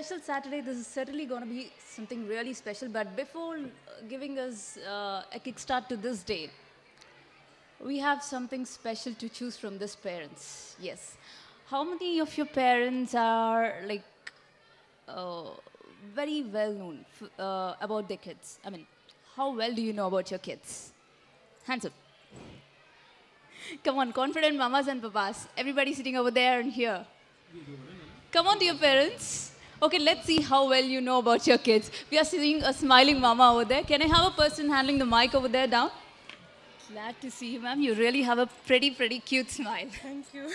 special Saturday. This is certainly going to be something really special. But before giving us a kickstart to this day, we have something special to choose from this parents. Yes. How many of your parents are like uh, very well known about their kids? I mean, how well do you know about your kids? Hands up. Come on, confident mamas and papas. Everybody sitting over there and here. Come on, dear parents. Okay, let's see how well you know about your kids. We are seeing a smiling mama over there. Can I have a person handling the mic over there down? Glad to see you, ma'am. You really have a pretty cute smile. Thank you.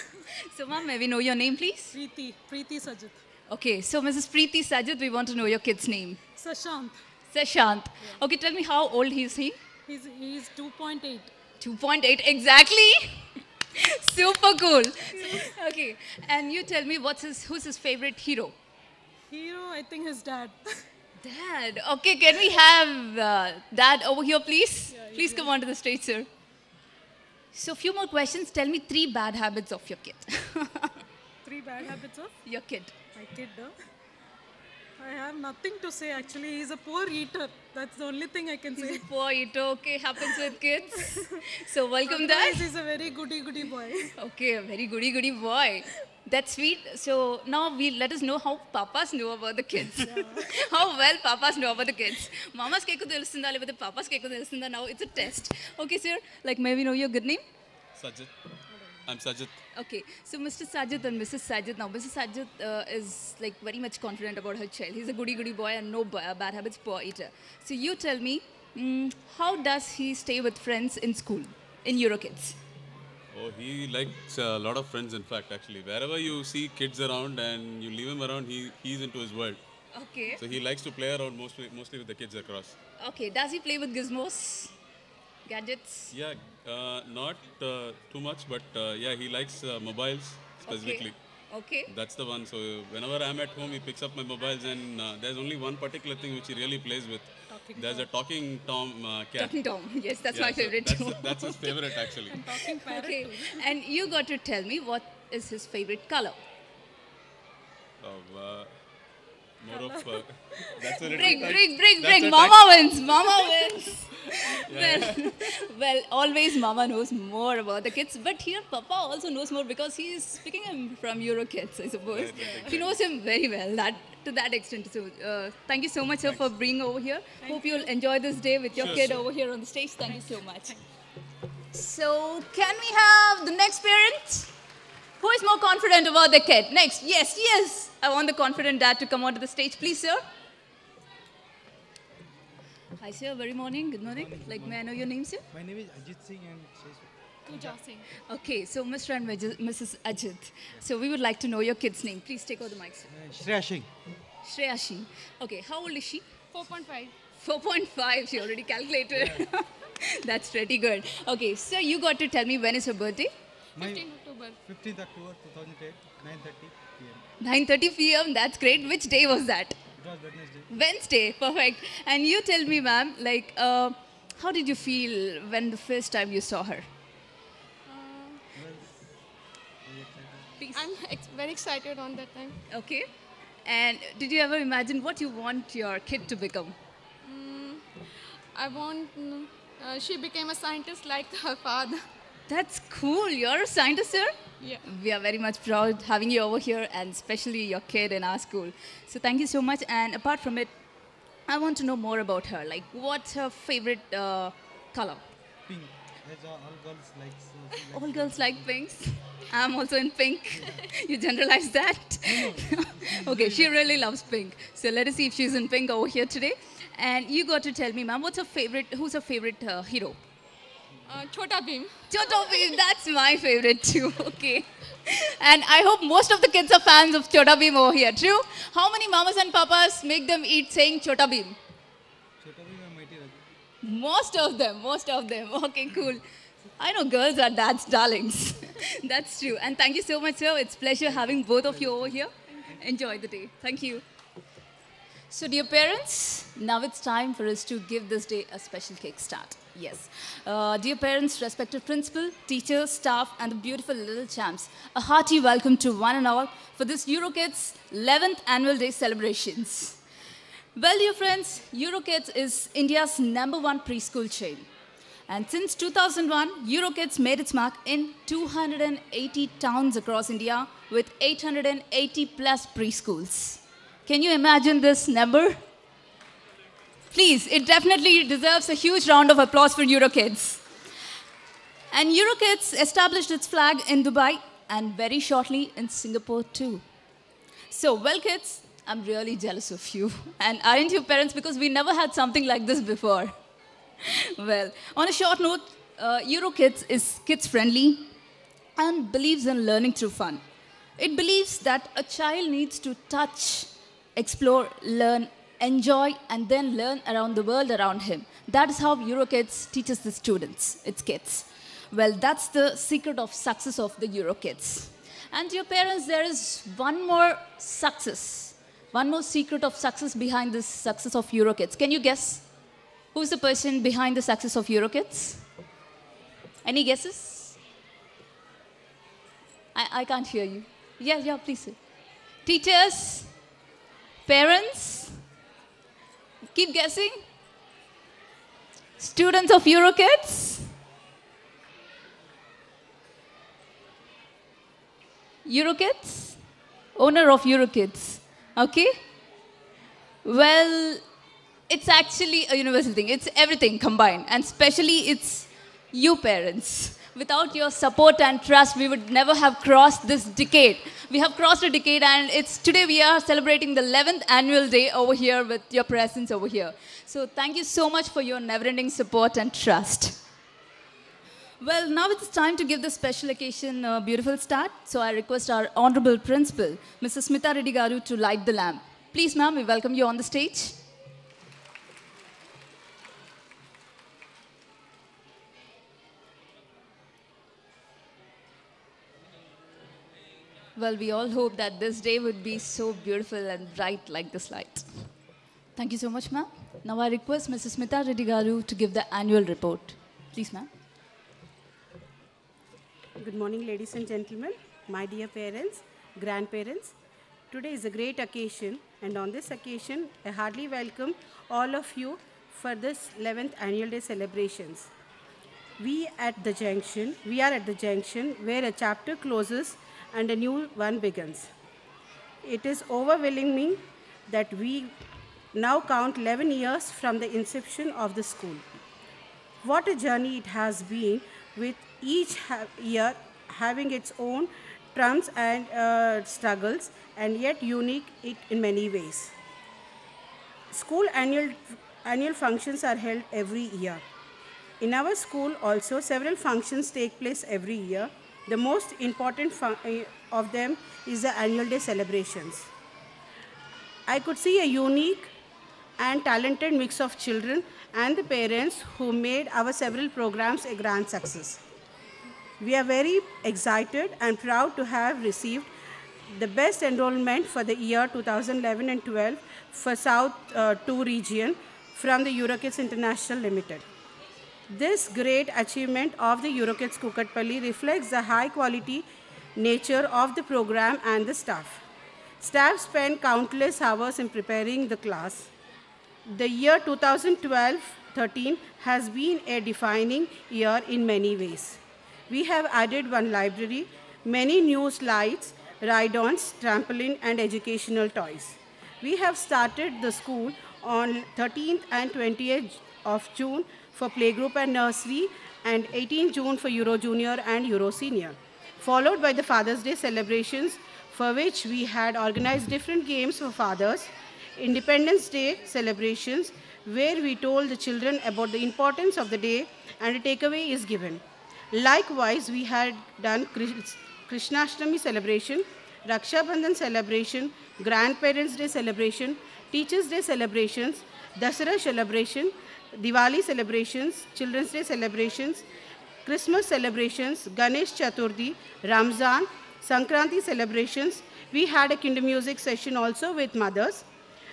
So, ma'am, may we know your name, please? Preeti Sajid. Okay, so Mrs. Preeti Sajid, we want to know your kid's name. Sashant. Sashant. Okay, tell me how old is he? He's 2.8. 2.8 exactly. Super cool. Okay, and you tell me who's his favorite hero? Hero, I think his dad. Dad. Okay, can we have Dad over here, please? Yeah, Please come onto the stage, sir. So, few more questions. Tell me 3 bad habits of your kid. 3 bad habits of Your kid. my kid. I have nothing to say actually. He's a poor eater. That's the only thing I can He's say. a poor eater. Okay, happens with kids. So, welcome, Otherwise, Dad. he's a very goody boy. Okay, a very goody boy. That's sweet. So now let us know how papas know about the kids. How well papas know about the kids. Mamas keku telustunda lebode papas keku telustunda. Now it's a test. Okay, sir. Like, may we know your good name? Sajid. I'm Sajid. Okay, so Mr. Sajid and Mrs. Sajid. Now, Mrs. Sajid is like very much confident about her child. He's a goody boy and no bad habits, poor eater. So you tell me, how does he stay with friends in school, in Eurokids? Oh, he likes a lot of friends, in fact, actually. Wherever you see kids around and you leave him around, he's into his world. Okay. So he likes to play around mostly with the kids across. Okay, does he play with gizmos, gadgets? Yeah, not too much, but yeah, he likes mobiles specifically. Okay. That's the one. So whenever I'm at home, he picks up my mobiles, and there's only one particular thing which he really plays with. There's a talking Tom cat. Talking Tom. Yes, that's Yeah, my so favorite too. that's his favorite actually. Talking parrot. Okay. too. And you got to tell me what is his favorite color? More of that's a little Bring. That's a Mama wins. Mama wins. Well, always Mama knows more about the kids, but here Papa also knows more because he is picking him from Eurokids, I suppose. He knows him very well, to that extent. So, thank you so much, sir, for being over here. Hope you'll enjoy this day with your Sure, kid sir. over here on the stage. Thank you so much. So, can we have the next parent? Who is more confident about the kid? Next. Yes. I want the confident dad to come onto the stage, please, sir. Hi, sir. Very morning. Good morning. Like, may I know your name, sir? My name is Ajit Singh and Pooja Singh. Okay, so Mr. and Mrs. Ajit. So we would like to know your kid's name. Please take over the mic, sir. Shreya Singh. Shreya Shi. Okay, how old is she? 4.5. 4.5. She already calculated. That's pretty good. Okay, so you got to tell me when is her birthday? My 15 October. 15th October 2008, 9:30 p.m. 9:30 p.m. That's great. Which day was that? It was Wednesday. Wednesday. Perfect. And you tell me, ma'am, like, how did you feel when the first time you saw her? I'm very excited on that time. Okay. And did you ever imagine what you want your kid to become? I want. She became a scientist like her father. That's cool. You're a scientist, sir? Yeah. We are very much proud having you over here and especially your kid in our school. So thank you so much. And apart from it, I want to know more about her. Like, what's her favorite color? Pink. As all girls like. So, All girls like pinks. I'm also in pink. You generalize that? Okay, she really loves pink. So let us see if she's in pink over here today. And you got to tell me, ma'am, who's her favorite hero? Chota Bhim. Chota Bheem, that's my favorite too. Okay. And I hope most of the kids are fans of Chota Bheem over here. True? How many mamas and papas make them eat saying Chota Bheem? Chota Bheem and Mighty Raju. Most of them. Okay, cool. I know girls are dad's darlings. That's true. And thank you so much, sir. It's a pleasure having both of you over here. Enjoy the day. Thank you. So, dear parents, now it's time for us to give this day a special kickstart. Yes. Dear parents, respected principal, teachers, staff, and the beautiful little champs, a hearty welcome to one and all for this EuroKids 11th Annual Day celebrations. Well, dear friends, EuroKids is India's #1 preschool chain. And since 2001, EuroKids made its mark in 280 towns across India with 880 plus preschools. Can you imagine this number? Please, it definitely deserves a huge round of applause for EuroKids. And EuroKids established its flag in Dubai and very shortly in Singapore too. So, well kids, I'm really jealous of you. And aren't you parents? Because we never had something like this before. Well, on a short note, EuroKids is kids-friendly and believes in learning through fun. It believes that a child needs to touch, explore, learn, enjoy, and then learn around the world around him. That is how EuroKids teaches the students, its kids. Well, that's the secret of success of the EuroKids. And dear parents, there is one more success, one more secret of success behind this success of EuroKids. Can you guess? Who's the person behind the success of EuroKids? Any guesses? I can't hear you. Yeah, please. Sir. Teachers? Parents? Keep guessing. Students of EuroKids? EuroKids? Owner of EuroKids. Okay? Well, it's actually a universal thing. It's everything combined. And especially it's you parents. Without your support and trust, we would never have crossed this decade. We have crossed a decade, and today we are celebrating the 11th annual day over here with your presence over here. So thank you so much for your never-ending support and trust. Well, now it's time to give the special occasion a beautiful start. So I request our Honorable Principal, Mrs. Smita Reddy Garu, to light the lamp. Please, ma'am, we welcome you on the stage. Well, we all hope that this day would be so beautiful and bright like this light. Thank you so much, ma'am. Now I request Mrs. Smita Reddy Garu to give the annual report. Please, ma'am. Good morning, ladies and gentlemen, my dear parents, grandparents. Today is a great occasion, and on this occasion, I heartily welcome all of you for this 11th Annual Day celebrations. We are at the junction where a chapter closes and a new one begins. It is overwhelming that we now count 11 years from the inception of the school. What a journey it has been, with each year having its own trumps and struggles, and yet unique it in many ways. School annual functions are held every year. In our school also, several functions take place every year. The most important of them is the annual day celebrations. I could see a unique and talented mix of children and the parents who made our several programs a grand success. We are very excited and proud to have received the best enrollment for the year 2011 and 12 for South 2 region from the EuroKids International Limited. This great achievement of the EuroKids Kukatpalli reflects the high quality nature of the program and the staff. Staff spent countless hours in preparing the class. The year 2012-13 has been a defining year in many ways. We have added one library, many new slides, ride-ons, trampoline, and educational toys. We have started the school on 13th and 20th of June for playgroup and nursery, and 18th June for Euro Junior and Euro Senior, followed by the Father's Day celebrations, for which we had organized different games for fathers, Independence Day celebrations, where we told the children about the importance of the day and a takeaway is given. Likewise, we had done Krishnashtami celebration, Raksha Bandhan celebration, Grandparents' Day celebration, Teachers' Day celebrations, Dasara celebration, Diwali celebrations, Children's Day celebrations, Christmas celebrations, Ganesh Chaturthi, Ramzan, Sankranti celebrations. We had a kinder music session also with mothers,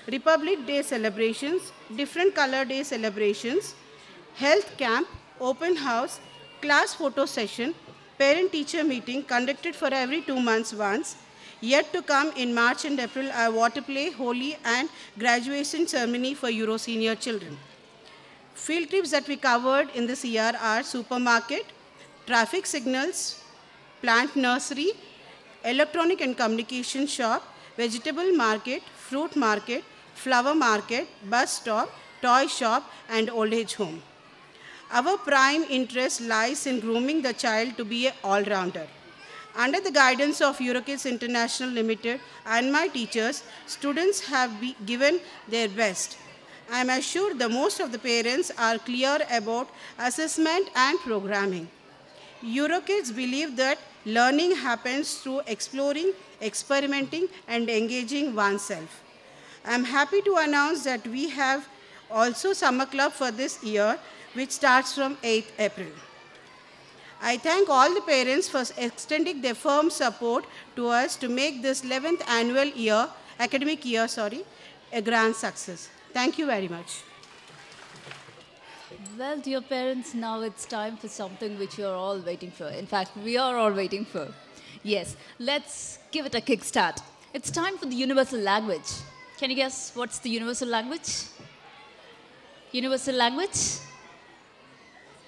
Republic Day celebrations, different color day celebrations, health camp, open house, class photo session, parent-teacher meeting conducted for every 2 months once. Yet to come in March and April are water play, Holi, and graduation ceremony for Euro senior children. Field trips that we covered in this year are supermarket, traffic signals, plant nursery, electronic and communication shop, vegetable market, fruit market, flower market, bus stop, toy shop, and old age home. Our prime interest lies in grooming the child to be an all-rounder. Under the guidance of Eurokids International Limited and my teachers, students have given their best. I am assured that most of the parents are clear about assessment and programming. Eurokids believe that learning happens through exploring, experimenting, and engaging oneself. I am happy to announce that we have also Summer Club for this year, which starts from 8th April. I thank all the parents for extending their firm support to us to make this 11th academic year, a grand success. Thank you very much. Well, dear parents, now it's time for something which you're all waiting for. In fact, we are all waiting for. Yes, let's give it a kickstart. It's time for the universal language. Can you guess what's the universal language? Universal language?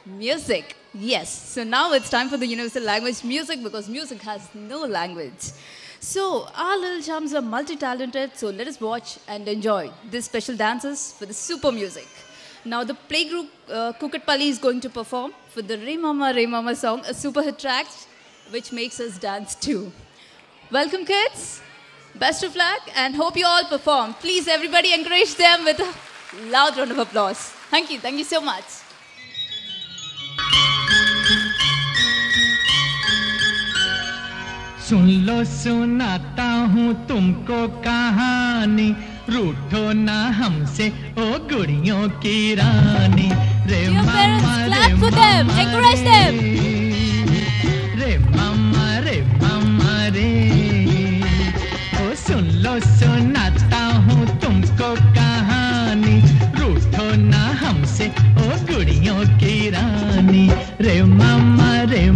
Music. Yes. So now it's time for the universal language, music, because music has no language. So our little chums are multi-talented, so let us watch and enjoy these special dances for the super music. Now the playgroup Kukatpalli is going to perform for the Re Mama song, a super hit track which makes us dance too. Welcome kids, best of luck, and hope you all perform. Please everybody encourage them with a loud round of applause. Thank you so much. सुन लो सुनाता हूँ तुमको कहानी रूठो ना हमसे ओ गुड़ियों की रानी रे मामा रे मामा रे ओ सुन लो सुनाता हूँ तुमको कहानी रूठो ना हमसे ओ गुड़ियों की रानी रे मामा रे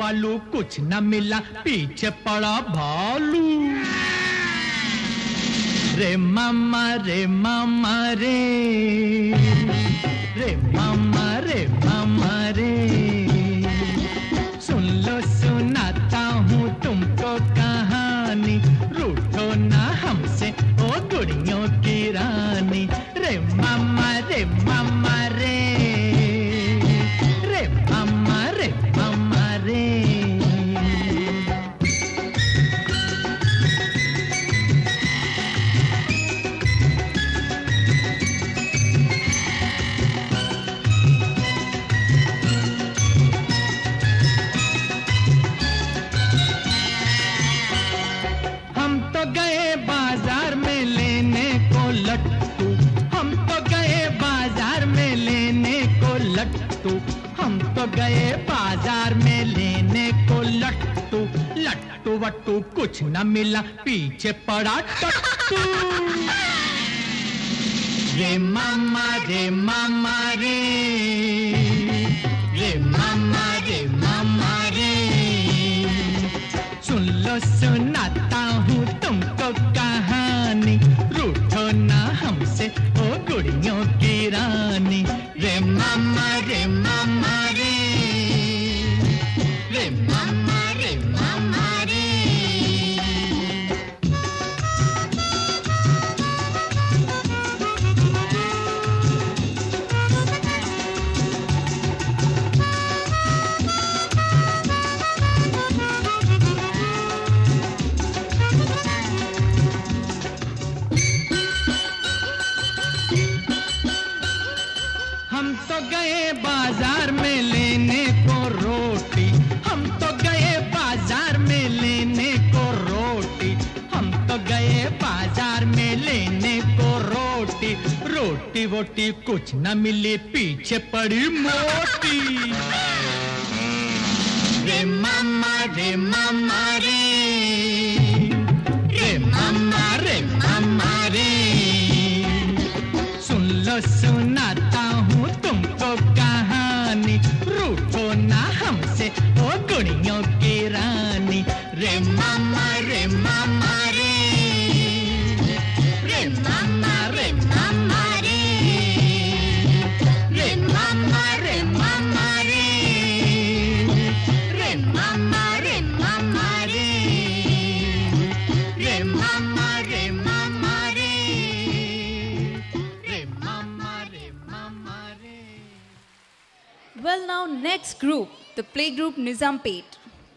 आलू कुछ न मिला पीछे पड़ा भालू रे मामा रे रे मामा रे सुन लो सुनाता हूँ तुमको कहानी रूठो ना हमसे ओ गुड़ियों की रानी रे मामा रे गए बाजार में लेने को लट्टू वट्टू कुछ न मिला पीछे पड़ा टट्टू रे मामा रे सुन लो सुनाता हूँ तुमको कहानी रूठो ना हमसे ओ गुड़ियों की रानी रे मामा रे हम तो गए बाजार में लेने को रोटी, हम तो गए बाजार में लेने को रोटी, हम तो गए बाजार में लेने को रोटी, रोटी वोटी कुछ न मिली, पीछे पड़ी मोटी। रे मामा रे मामा रे, रे मामा रे मामा रे, सुन लो सुनाता हूँ तुमको कहानी, रूठो ना हमसे ओ गुड़ियों की रानी। रे मामा रे मामा रे, रे मामा रे मामा रे, रे मामा रे मामा रे, रे मामा रे मामा रे, रे मामा रे मामा रे, रे मामा रे मामा रे। Well, now next group, the play group Nizampet.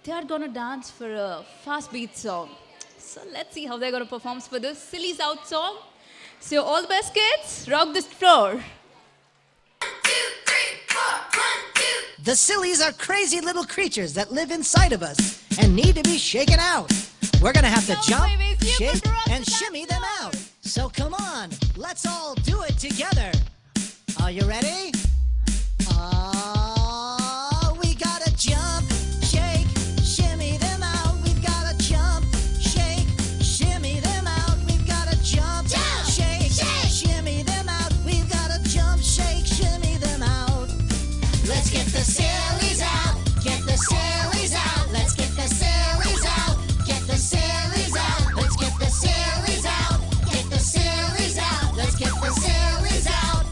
They are gonna dance for a fast beat song. So let's see how they're gonna perform for this Silly South song. So all the best kids, rock this floor. The sillies are crazy little creatures that live inside of us and need to be shaken out. We're gonna have to jump, shake, and shimmy them out. So come on, let's all do it together. Are you ready? We gotta jump, shake, shimmy them out. We've gotta jump, shake, shimmy them out. We've gotta jump, shake, shimmy them out. We've gotta jump, shake, shimmy them out. Let's get the sillies out, get the sillies out. Let's get the sillies out, get the sillies out. Let's get the sillies out, get the sillies out. Let's get the sillies out,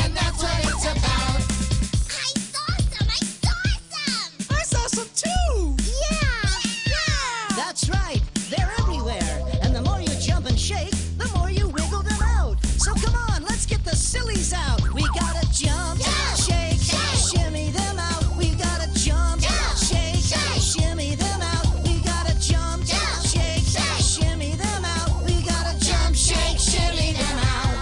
and that's what it's about. I saw some too! Yeah! That's right, they're everywhere. And the more you jump and shake, the more you wiggle them out. So come on, let's get the sillies out. We gotta jump, shake, shimmy them out. We gotta jump, shake, shimmy them out. We gotta jump, shake, shimmy them out. We gotta jump, shake, shimmy them out.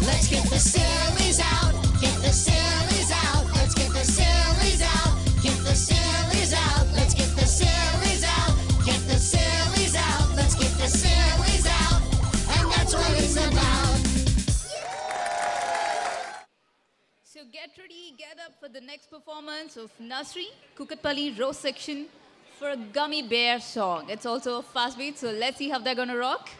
Let's get the sillies out, get the sillies out. Let's get the sillies out, get the sillies out. Let's get the sillies out, get the sillies out. Let's get the sillies out, and that's what it's about. So get ready, get up for the next performance of Nasri, Kukatpally Rose section for a Gummy Bear song. It's also a fast beat, so let's see how they're gonna rock.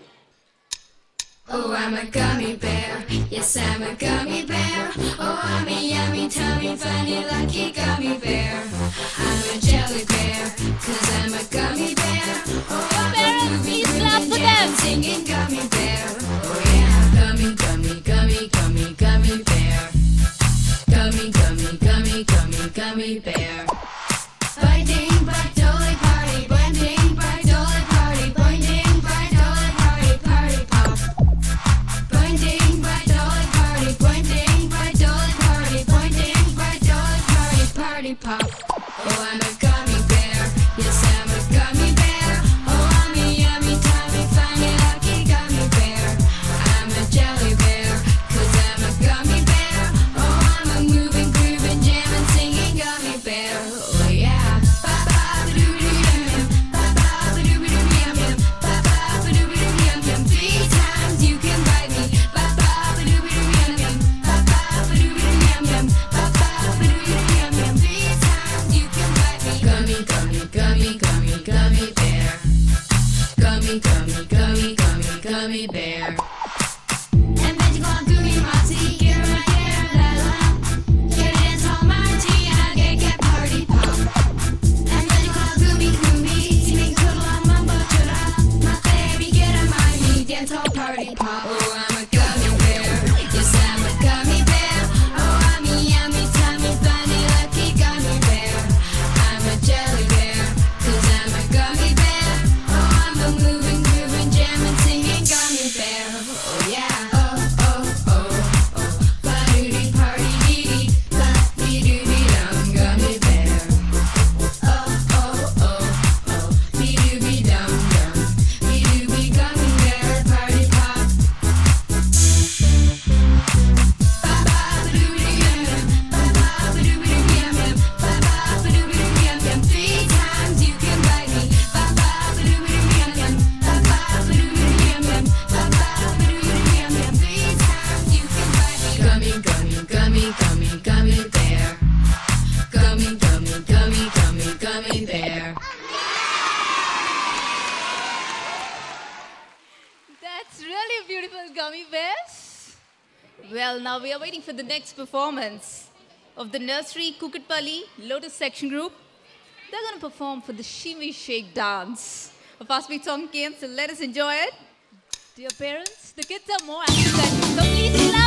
Oh, I'm a gummy bear. Yes, I'm a gummy bear. Oh, I'm a yummy, tummy, funny, lucky gummy bear. I'm a jelly bear, 'cause I'm a gummy bear. Oh, I'm Parents, a groovy, please groovy, clap for jam, them. singing gummy bear. Oh yeah, gummy, gummy, gummy, gummy, gummy bear. Gummy, gummy, gummy, gummy, gummy bear. Binding by dolly party, binding by dolly party, binding by dolly party, party pop. Binding by dolly party, binding by dolly party, binding by dolly party, party pop. Oh, I'm a gummy bear. Yes, I'm a gummy bear. Oh, I'm a yummy, tummy, funny, lucky gummy bear. I'm a jelly bear, 'cause I'm a gummy bear. Oh, I'm a moving, grooving, jamming, singing gummy bear. Oh yeah. Ba-ba-ba-doo-doo-yum-yum, ba-ba-ba-doo-doo-yum-yum, ba-ba-ba-doo-doo-yum-yum. 3 times you can bite me. Ba-ba-ba-doo-doo-yum-yum, ba-ba-ba-doo-doo-yum-yum, ba-ba-ba-doo-doo-yum-yum. 3 times you can bite me. gummy, gummy, gummy bear. Gummy, gummy, gummy, gummy, gummy bear. That's really beautiful, gummy bears. Well, now we are waiting for the next performance of the nursery Kukatpally Lotus Section Group. They're going to perform for the Shimmy Shake dance. A fast-beat song came, so let us enjoy it. Dear parents, the kids are more active than you, so please clap.